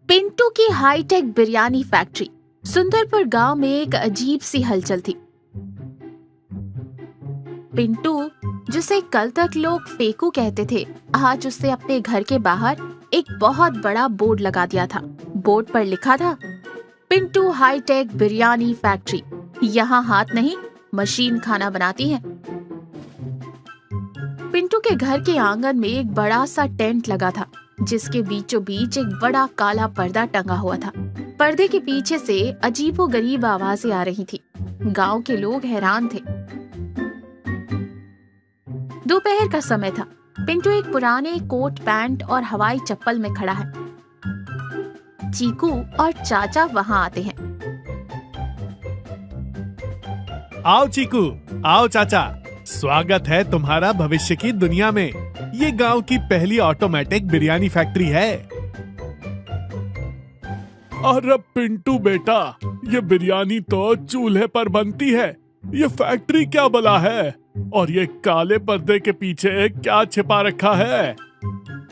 पिंटू की hi tech biryani factory. Sundarpur गांव में एक अजीब सी हलचल थी। पिंटू, जिसे कल तक लोग फेकू कहते थे, आज उससे अपने घर के बाहर एक बहुत बड़ा बोर्ड लगा दिया था। बोर्ड पर लिखा था, पिंटू हाईटेक बिरयानी फैक्ट्री, यहाँ हाथ नहीं मशीन खाना बनाती है। पिंटू के घर के आंगन में एक बड़ा सा टेंट लगा था, जिसके बीचों बीच एक बड़ा काला पर्दा टंगा हुआ था। पर्दे के पीछे से अजीबोगरीब आवाजें आ रही थी। गांव के लोग हैरान थे। दोपहर का समय था। पिंटू एक पुराने कोट पैंट और हवाई चप्पल में खड़ा है। चीकू और चाचा वहां आते हैं। आओ चीकू, आओ चाचा, स्वागत है तुम्हारा भविष्य की दुनिया में। ये गांव की पहली ऑटोमेटिक बिरयानी फैक्ट्री है। अरे पिंटू बेटा, ये बिरयानी तो चूल्हे पर बनती है, ये फैक्ट्री क्या बला है? और ये काले पर्दे के पीछे क्या छिपा रखा है?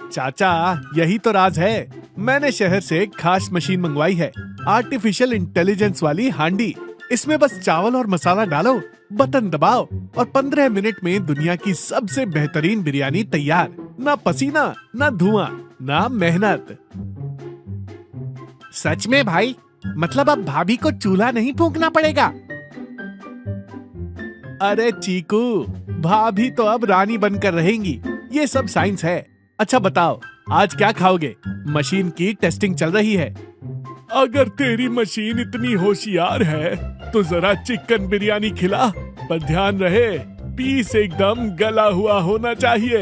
चाचा, यही तो राज है। मैंने शहर से एक खास मशीन मंगवाई है, आर्टिफिशियल इंटेलिजेंस वाली हांडी। इसमें बस चावल और मसाला डालो, बटन दबाओ और 15 मिनट में दुनिया की सबसे बेहतरीन बिरयानी तैयार। ना पसीना, ना धुआं, ना मेहनत। सच में भाई? मतलब अब भाभी को चूल्हा नहीं फूंकना पड़ेगा? अरे चीकू, भाभी तो अब रानी बनकर रहेंगी। ये सब साइंस है। अच्छा बताओ, आज क्या खाओगे? मशीन की टेस्टिंग चल रही है। अगर तेरी मशीन इतनी होशियार है तो जरा चिकन बिरयानी खिला, पर ध्यान रहे पीस एकदम गला हुआ होना चाहिए।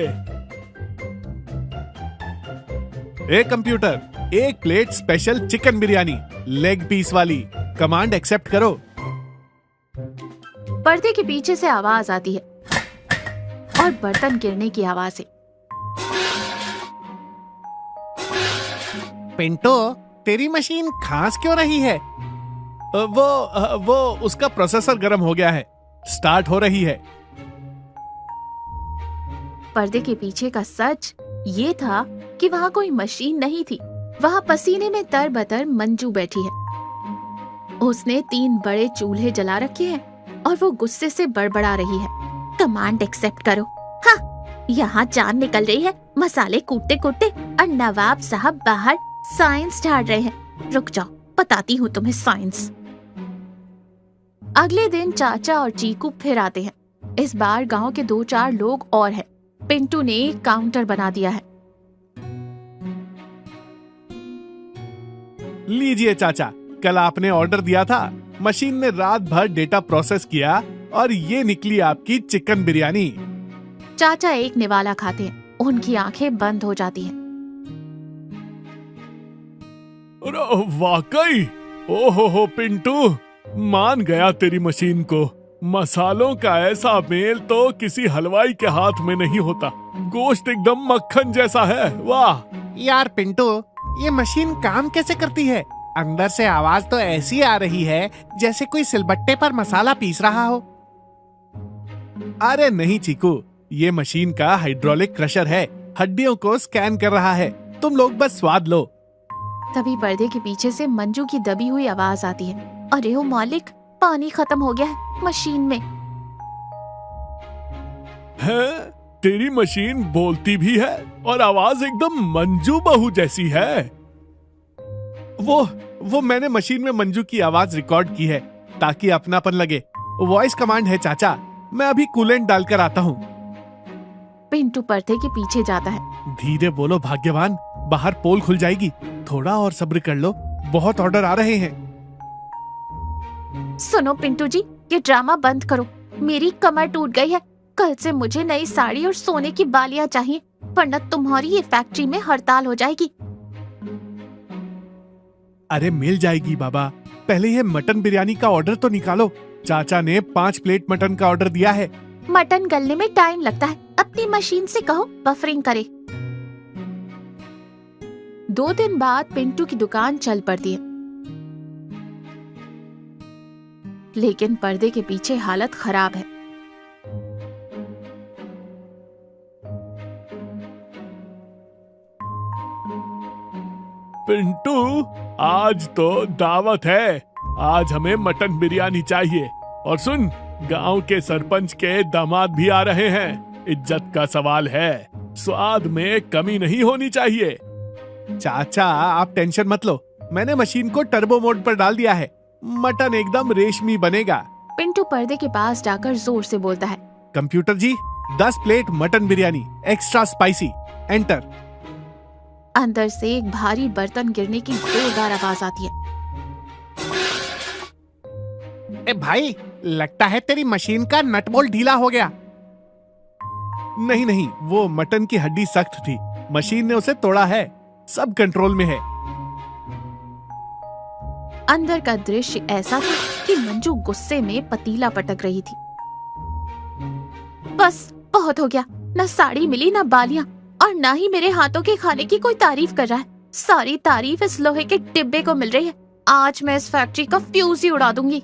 ए कंप्यूटर, एक plate special chicken biryani, leg piece वाली। कमांड एक्सेप्ट करो। पर्दे के पीछे से आवाज आती है और बर्तन गिरने की आवाज है। पिंटू, तेरी मशीन खांस क्यों रही है? वो उसका प्रोसेसर गर्म हो गया है, स्टार्ट हो रही है। पर्दे के पीछे का सच ये था कि वहाँ कोई मशीन नहीं थी। वहाँ पसीने में तरबतर मंजू बैठी है। उसने 3 बड़े चूल्हे जला रखे हैं और वो गुस्से से बड़बड़ा रही है। कमांड एक्सेप्ट करो। हाँ, यहाँ जान निकल रही है। मसाले कूटते कूटते और नवाब साहब बाहर साइंस झाड़ रहे हैं। रुक जाओ, बताती हूँ तुम्हें साइंस। अगले दिन चाचा और चीकू फिर आते हैं। इस बार गांव के 2-4 लोग और हैं। पिंटू ने एक काउंटर बना दिया है। लीजिए चाचा, कल आपने ऑर्डर दिया था। मशीन ने रात भर डेटा प्रोसेस किया और ये निकली आपकी चिकन बिरयानी। चाचा एक निवाला खाते हैं। उनकी आंखें बंद हो जाती हैं। वाकई, ओहो पिंटू, मान गया तेरी मशीन को। मसालों का ऐसा मेल तो किसी हलवाई के हाथ में नहीं होता। गोश्त एकदम मक्खन जैसा है। वाह यार पिंटू, ये मशीन काम कैसे करती है? अंदर से आवाज तो ऐसी आ रही है जैसे कोई सिलबट्टे पर मसाला पीस रहा हो। अरे नहीं चीकू, ये मशीन का हाइड्रोलिक क्रशर है, हड्डियों को स्कैन कर रहा है। तुम लोग बस स्वाद लो। तभी पर्दे के पीछे से मंजू की दबी हुई आवाज आती है। अरे ओ मालिक, पानी खत्म हो गया है मशीन में। है? तेरी मशीन बोलती भी है और आवाज एकदम मंजू बहू जैसी है। वो मैंने मशीन में मंजू की आवाज रिकॉर्ड की है ताकि अपनापन लगे। वॉइस कमांड है चाचा, मैं अभी कूलेंट डालकर आता हूँ। पिंटू पर्दे के पीछे जाता है। धीरे बोलो भाग्यवान, बाहर पोल खुल जाएगी। थोड़ा और सब्र कर लो, बहुत ऑर्डर आ रहे हैं। सुनो पिंटू जी, ये ड्रामा बंद करो। मेरी कमर टूट गई है। कल से मुझे नई साड़ी और सोने की बालियां चाहिए, वरना तुम्हारी ये फैक्ट्री में हड़ताल हो जाएगी। अरे मिल जाएगी बाबा, पहले ये मटन बिरयानी का ऑर्डर तो निकालो। चाचा ने 5 प्लेट मटन का ऑर्डर दिया है। मटन गलने में टाइम लगता है। अपनी मशीन से कहो बफरिंग करे। 2 दिन बाद पिंटू की दुकान चल पड़ती है, लेकिन पर्दे के पीछे हालत खराब है। पिंटू, आज तो दावत है। आज हमें मटन बिरयानी चाहिए। और सुन, गांव के सरपंच के दामाद भी आ रहे हैं। इज्जत का सवाल है, स्वाद में कमी नहीं होनी चाहिए। चाचा, आप टेंशन मत लो, मैंने मशीन को टर्बो मोड पर डाल दिया है। मटन एकदम रेशमी बनेगा। पिंटू पर्दे के पास जाकर जोर से बोलता है। कंप्यूटर जी, 10 plate mutton biryani extra spicy, enter. अंदर से एक भारी बर्तन गिरने की जोरदार आवाज आती है। ए भाई, लगता है तेरी मशीन का नट बोल्ट ढीला हो गया। नहीं नहीं, वो मटन की हड्डी सख्त थी, मशीन ने उसे तोड़ा है। सब कंट्रोल में है। अंदर का दृश्य ऐसा था कि मंजू गुस्से में पतीला पटक रही थी। बस बहुत हो गया, न साड़ी मिली न बालियां, और ना ही मेरे हाथों के खाने की कोई तारीफ कर रहा है। सारी तारीफ इस लोहे के डिब्बे को मिल रही है। आज मैं इस फैक्ट्री का फ्यूज ही उड़ा दूंगी।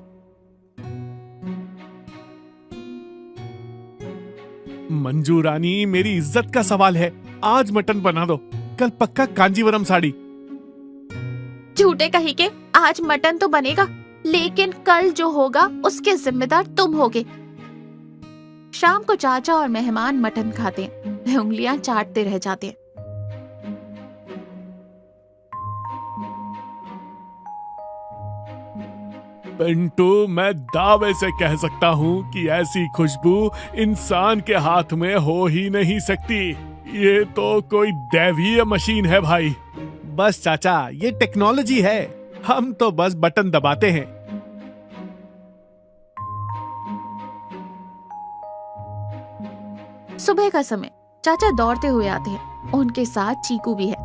मंजू रानी, मेरी इज्जत का सवाल है। आज मटन बना दो, कल पक्का कांजीवरम साड़ी। झूठे कहीं के, आज मटन तो बनेगा, लेकिन कल जो होगा उसके जिम्मेदार तुम होगे। शाम को चाचा और मेहमान मटन खाते हैं। वे उंगलियां चाटते रह जाते हैं। पिंटू, मैं दावे से कह सकता हूँ कि ऐसी खुशबू इंसान के हाथ में हो ही नहीं सकती। ये तो कोई दैवीय मशीन है भाई। बस चाचा, ये टेक्नोलॉजी है, हम तो बस बटन दबाते हैं। सुबह का समय, चाचा दौड़ते हुए आते हैं। उनके साथ चीकू भी है।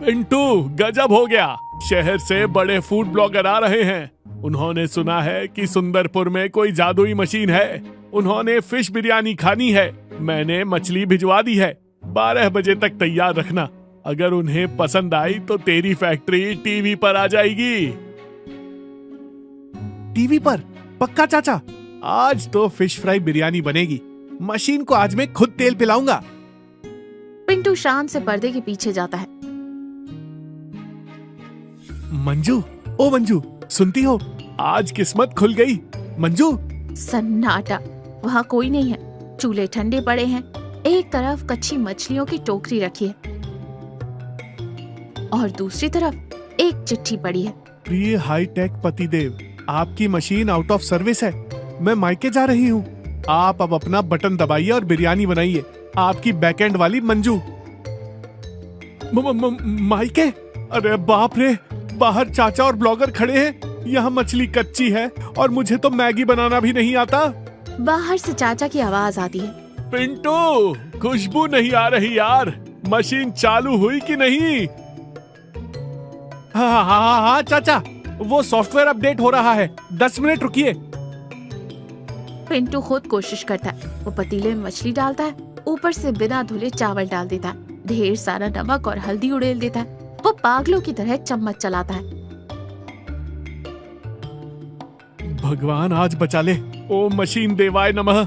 पिंटू, गजब हो गया। शहर से बड़े फूड ब्लॉगर आ रहे हैं। उन्होंने सुना है कि सुंदरपुर में कोई जादुई मशीन है। उन्होंने फिश बिरयानी खानी है। मैंने मछली भिजवा दी है। 12 बजे तक तैयार रखना। अगर उन्हें पसंद आई तो तेरी फैक्ट्री टीवी पर आ जाएगी। टीवी पर? पक्का चाचा। आज तो फिश फ्राई बिरयानी बनेगी। मशीन को आज मैं खुद तेल पिलाऊंगा। पिंटू शान से पर्दे के पीछे जाता है। मंजू, ओ मंजू, सुनती हो? आज किस्मत खुल गई। मंजू। सन्नाटा। वहाँ कोई नहीं है। चूल्हे ठंडे पड़े हैं। एक तरफ कच्ची मछलियों की टोकरी रखी है और दूसरी तरफ एक चिट्ठी पड़ी है। प्रिय हाईटेक पतिदेव, आपकी मशीन आउट ऑफ सर्विस है। मैं मायके जा रही हूँ। आप अब अपना बटन दबाइए और बिरयानी बनाइए। आपकी बैकएंड वाली मंजू। मायके? अरे बाप रे, बाहर चाचा और ब्लॉगर खड़े हैं। यहाँ मछली कच्ची है और मुझे तो मैगी बनाना भी नहीं आता। बाहर से चाचा की आवाज आती है। पिंटू, खुशबू नहीं आ रही यार। मशीन चालू हुई कि नहीं? हाँ चाचा, वो सॉफ्टवेयर अपडेट हो रहा है। 10 मिनट रुकिए। पिंटू खुद कोशिश करता है। वो पतीले में मछली डालता है, ऊपर से बिना धुले चावल डाल देता है, ढेर सारा नमक और हल्दी उड़ेल देता है। वो पागलों की तरह चम्मच चलाता है। भगवान आज बचा ले। ओ मशीन देवाय नमः।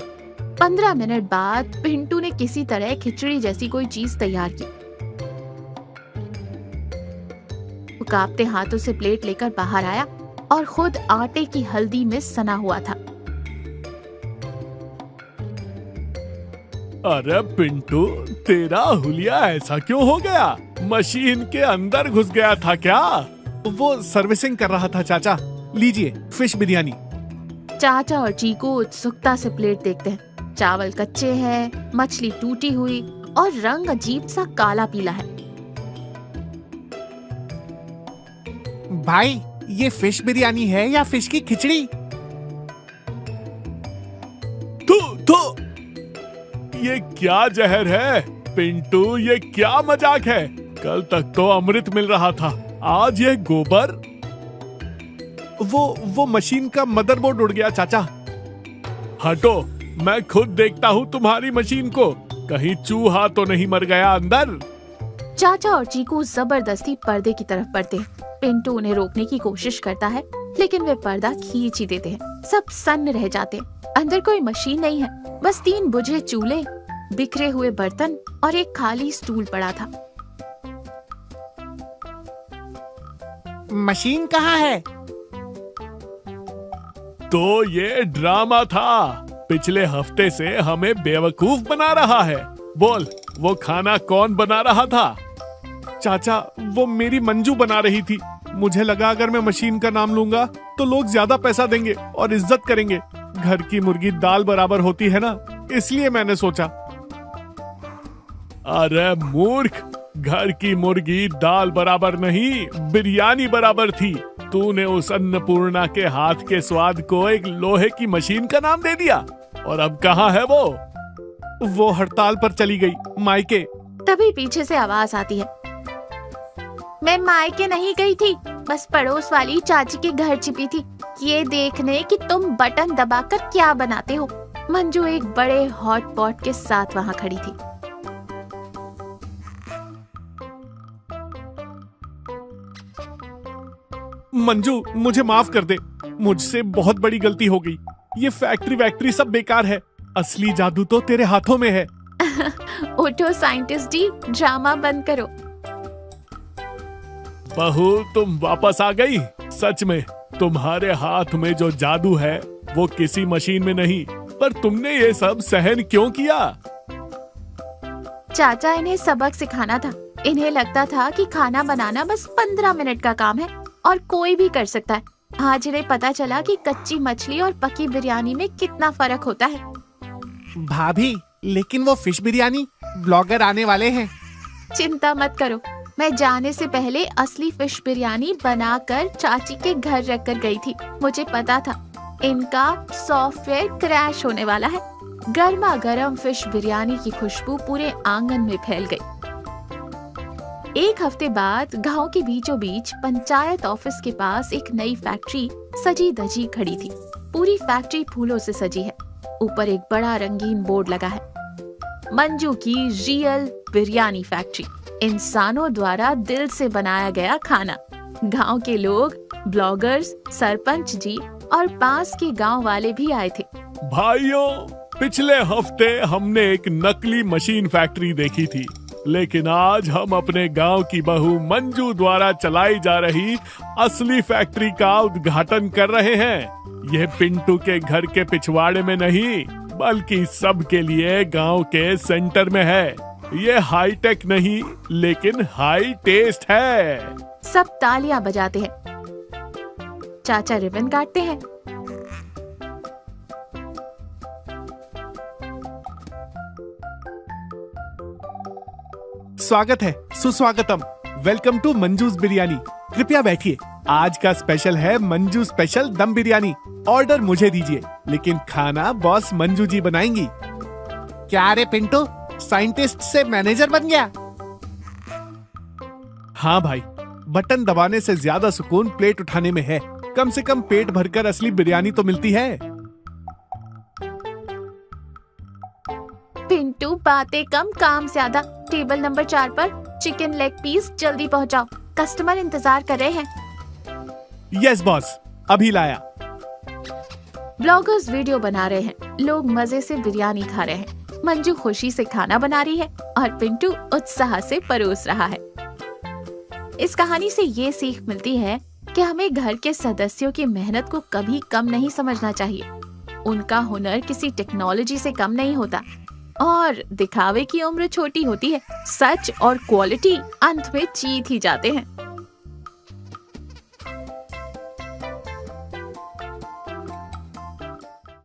15 मिनट बाद पिंटू ने किसी तरह खिचड़ी जैसी कोई चीज तैयार की। वो कांपते हाथों से प्लेट लेकर बाहर आया और खुद आटे की हल्दी में सना हुआ था। अरे पिंटू, तेरा हुलिया ऐसा क्यों हो गया? मशीन के अंदर घुस गया था क्या? वो सर्विसिंग कर रहा था चाचा। लीजिए फिश बिरयानी। चाचा और चीकू उत्सुकता से प्लेट देखते हैं। चावल कच्चे हैं, मछली टूटी हुई और रंग अजीब सा काला पीला है। भाई, ये फिश बिरयानी है या फिश की खिचड़ी? तो ये क्या जहर है? पिंटू, ये क्या मजाक है? कल तक तो अमृत मिल रहा था, आज ये गोबर। वो मशीन का मदरबोर्ड उड़ गया चाचा। हटो, मैं खुद देखता हूँ तुम्हारी मशीन को। कहीं चूहा तो नहीं मर गया अंदर? चाचा और चीकू जबरदस्ती पर्दे की तरफ बढ़ते हैं। पिंटू उन्हें रोकने की कोशिश करता है, लेकिन वे पर्दा खींच ही देते हैं। सब सन्न रह जाते हैं। अंदर कोई मशीन नहीं है, बस 3 बुझे चूल्हे, बिखरे हुए बर्तन और एक खाली स्टूल पड़ा था। मशीन कहाँ है? तो ये ड्रामा था। पिछले हफ्ते से हमें बेवकूफ बना रहा है। बोल, वो खाना कौन बना रहा था? चाचा, वो मेरी मंजू बना रही थी। मुझे लगा अगर मैं मशीन का नाम लूंगा तो लोग ज्यादा पैसा देंगे और इज्जत करेंगे। घर की मुर्गी दाल बराबर होती है ना, इसलिए मैंने सोचा। अरे मूर्ख, घर की मुर्गी दाल बराबर नहीं, बिरयानी बराबर थी। तूने उस अन्नपूर्णा के हाथ के स्वाद को एक लोहे की मशीन का नाम दे दिया। और अब कहाँ है वो? वो हड़ताल पर चली गई, मायके। तभी पीछे से आवाज आती है। मैं मायके नहीं गई थी, बस पड़ोस वाली चाची के घर छिपी थी, ये देखने कि तुम बटन दबाकर क्या बनाते हो। मंजू एक बड़े हॉट पॉट के साथ वहाँ खड़ी थी। मंजू, मुझे माफ कर दे, मुझसे बहुत बड़ी गलती हो गई। ये फैक्ट्री सब बेकार है। असली जादू तो तेरे हाथों में है। उठो साइंटिस्ट जी, ड्रामा बंद करो। बहू, तुम वापस आ गई। सच में तुम्हारे हाथ में जो जादू है वो किसी मशीन में नहीं। पर तुमने ये सब सहन क्यों किया? चाचा, इन्हें सबक सिखाना था। इन्हें लगता था कि खाना बनाना बस 15 मिनट का काम है और कोई भी कर सकता है। आज इन्हें पता चला कि कच्ची मछली और पकी बिरयानी में कितना फर्क होता है। भाभी, लेकिन वो फिश बिरयानी, ब्लॉगर आने वाले हैं। चिंता मत करो, मैं जाने से पहले असली फिश बिरयानी बनाकर चाची के घर रख कर गई थी। मुझे पता था इनका सॉफ्टवेयर क्रैश होने वाला है। गर्मा गर्म फिश बिरयानी की खुशबू पूरे आंगन में फैल गई। एक हफ्ते बाद गांव के बीचों बीच पंचायत ऑफिस के पास एक नई फैक्ट्री सजी धजी खड़ी थी। पूरी फैक्ट्री फूलों से सजी है। ऊपर एक बड़ा रंगीन बोर्ड लगा है, मंजू की रियल बिरयानी फैक्ट्री। इंसानों द्वारा दिल से बनाया गया खाना। गांव के लोग, ब्लॉगर्स, सरपंच जी और पास के गांव वाले भी आए थे। भाइयों, पिछले हफ्ते हमने एक नकली मशीन फैक्ट्री देखी थी, लेकिन आज हम अपने गांव की बहू मंजू द्वारा चलाई जा रही असली फैक्ट्री का उद्घाटन कर रहे हैं। यह पिंटू के घर के पिछवाड़े में नहीं, बल्कि सबके लिए गांव के सेंटर में है। ये हाई टेक नहीं, लेकिन हाई टेस्ट है। सब तालियां बजाते हैं। चाचा रिबन काटते हैं। स्वागत है, सुस्वागतम। Welcome to Manju's biryani. कृपया बैठिए। आज का स्पेशल है मंजू स्पेशल दम बिरयानी। ऑर्डर मुझे दीजिए, लेकिन खाना बॉस मंजू जी बनाएंगी। क्या रे पिंटू, साइंटिस्ट से मैनेजर बन गया? हाँ भाई, बटन दबाने से ज्यादा सुकून प्लेट उठाने में है। कम से कम पेट भरकर असली बिरयानी तो मिलती है। पिंटू, बातें कम काम ज्यादा। टेबल नंबर 4 पर चिकन लेग पीस जल्दी पहुंचाओ, कस्टमर इंतजार कर रहे हैं। यस बॉस, अभी लाया। ब्लॉगर्स वीडियो बना रहे हैं, लोग मजे से बिरयानी खा रहे हैं। मंजू खुशी से खाना बना रही है और पिंटू उत्साह से परोस रहा है। इस कहानी से ये सीख मिलती है कि हमें घर के सदस्यों की मेहनत को कभी कम नहीं समझना चाहिए। उनका हुनर किसी टेक्नोलॉजी से कम नहीं होता और दिखावे की उम्र छोटी होती है। सच और क्वालिटी अंत में जीत ही जाते हैं।